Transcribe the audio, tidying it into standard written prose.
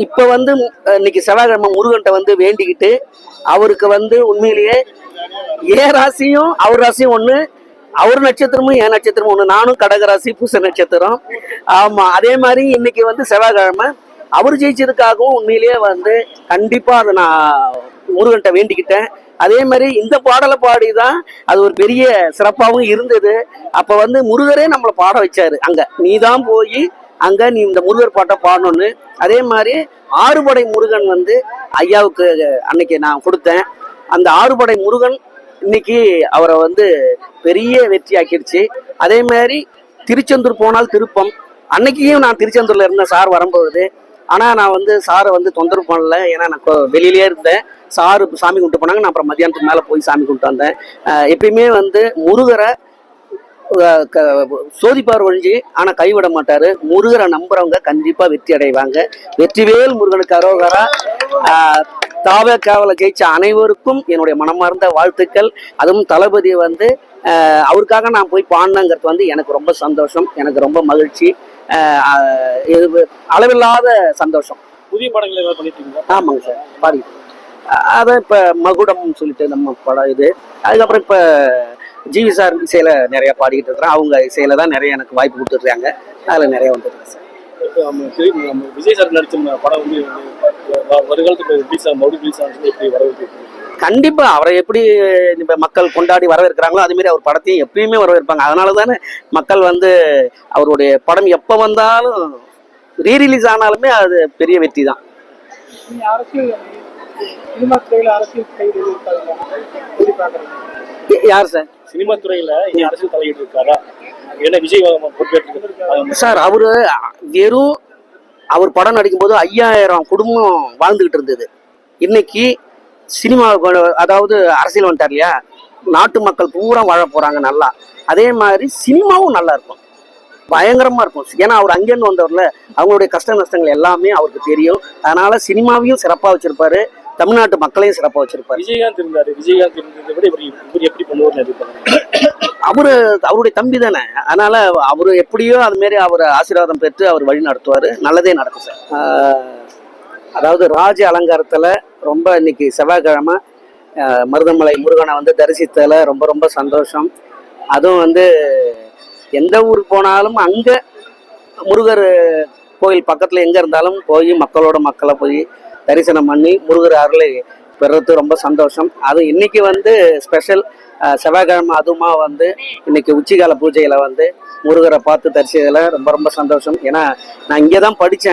இப்ப வந்து இன்னைக்கு செவ்வாய்க்கிழமை முருகன்ட்ட வந்து வேண்டிக்கிட்டு அவருக்கு வந்து உண்மையிலேயே ஏன் ராசியும் அவர் ராசியும் ஒண்ணு, அவர் நட்சத்திரமும் என் நட்சத்திரமும் ஒண்ணு. நானும் கடகராசி பூச நட்சத்திரம். ஆமா, அதே மாதிரி இன்னைக்கு வந்து செவ்வாய்க்கிழமை அவர் ஜெயிச்சதுக்காகவும் உண்மையிலேயே வந்து கண்டிப்பா அதை நான் முருகன்ட்ட வேண்டிக்கிட்டேன். அதே மாதிரி இந்த பாடலை பாடிதான் அது ஒரு பெரிய சிறப்பாகவும் இருந்தது. அப்ப வந்து முருகரே நம்மளை பாட வச்சாரு, அங்க நீதான் போய் அங்க நீ இந்த முருகர் பாட்டை பாடணும்னு. அதே மாதிரி ஆறுபடை முருகன் வந்து ஐயாவுக்கு அன்னைக்கு நான் கொடுத்தேன். அந்த ஆறுபடை முருகன் இன்னைக்கு அவரை வந்து பெரிய வெற்றி ஆக்கிடுச்சு. அதே மாதிரி திருச்செந்தூர் போனால் திருப்பம், அன்னைக்கும் நான் திருச்செந்தூர்ல இருந்தேன் சார் வரும்போது. ஆனா நான் வந்து சாரை வந்து தொந்தரவு பண்ணல, ஏன்னா நான் வெளியிலேயே இருந்தேன். சாரு சாமி கும்பிட்டு போனாங்க, நான் அப்புறம் மத்தியானத்துக்கு மேல போய் சாமி கும்பிட்டு வந்தேன். எப்பயுமே வந்து முருகரை சோதிப்பார் ஒழிஞ்சு ஆனா கைவிட மாட்டாரு. முருகரை நம்புறவங்க கண்டிப்பா வெற்றி அடைவாங்க. வெற்றிவேல் முருகனுக்கு அரோகரா. தாவே காவல ஜெயிச்ச அனைவருக்கும் என்னுடைய மனமார்ந்த வாழ்த்துக்கள். அதுவும் தளபதி வந்து அவருக்காக நான் போய் பாடினங்கிறது வந்து எனக்கு ரொம்ப சந்தோஷம், எனக்கு ரொம்ப மகிழ்ச்சி, அளவில்லாத சந்தோஷம். புதிய படங்கள் ஏதாவது பண்ணிட்டீங்களா? ஆமாங்க சார், பாடிட்டு அதான் இப்ப மகுடம் சொல்லிட்டு நம்ம படம் இது. அதுக்கப்புறம் இப்ப ஜிவி சார் இசையில நிறைய பாடிக்கிட்டு இருக்கிறேன். அவங்க இசையில தான் நிறைய எனக்கு வாய்ப்பு கொடுத்துருக்காங்க, அதுல நிறைய வந்துருக்கு சார். விஜய் சார் நடிச்ச படம் வந்து வருகாலத்துக்கு எப்படி வரவேற்று? கண்டிப்பா அவரை எப்படி இப்ப மக்கள் கொண்டாடி வரவேற்கிறாங்களோ அது மாதிரி அவர் படத்தையும் எப்பயுமே வரவேற்பாங்க. அதனால தானே மக்கள் வந்து அவருடைய படம் எப்ப வந்தாலும் ரீரிலீஸ் ஆனாலுமே அது பெரிய வெற்றி தான். யார் சார் சினிமா துறையில அரசியல் தலையிட்டு இருக்காரா? ஏன்னா விஜய் சார் அவரு வெறும் அவர் படம் நடிக்கும் போது 5000 குடும்பம் வாழ்ந்துகிட்டு இருந்தது. இன்னைக்கு சினிமா அதாவது அரசியல் வந்துட்டார் இல்லையா, நாட்டு மக்கள் பூரா வாழ போறாங்க நல்லா. அதே மாதிரி சினிமாவும் நல்லா இருக்கும், பயங்கரமா இருக்கும். ஏன்னா அவர் அங்கேருந்து வந்தவர்ல, அவங்களுடைய கஷ்ட நஷ்டங்கள் எல்லாமே அவருக்கு தெரியும். அதனால சினிமாவையும் சிறப்பா வச்சிருப்பாரு, தமிழ்நாட்டு மக்களையும் சிறப்பா வச்சிருப்பாரு. விஜயகாந்த் இருந்தாரு, விஜயகாந்த் இருந்ததை விட இவர் எப்படி பண்ணுவார்னு அவரு அவருடைய தம்பி தானே, அதனால அவரு எப்படியோ அது மாரி அவர் ஆசீர்வாதம் பெற்று அவர் வழி நடத்துவாரு, நல்லதே நடக்கும் சார். அதாவது ராஜ அலங்காரத்துல ரொம்ப இன்னைக்கு செவ்வாய்க்கிழமை மருதமலை முருகனை வந்து தரிசித்தல ரொம்ப ரொம்ப சந்தோஷம். அதுவும் வந்து எந்த ஊருக்கு போனாலும் அங்க முருகர் கோயில் பக்கத்துல எங்க இருந்தாலும் போய் மக்களை போய் தரிசனம் பண்ணி முருகர் அருளை பெறது ரொம்ப சந்தோஷம். அது இன்னைக்கு வந்து ஸ்பெஷல் செவ்வாய்க்கிழமை, அதுவுமா வந்து இன்னைக்கு உச்சிகால பூஜையில வந்து முருகரை பார்த்து தரிசித்ததில் ரொம்ப ரொம்ப சந்தோஷம். ஏன்னா நான் இங்கே தான் படித்தேன்.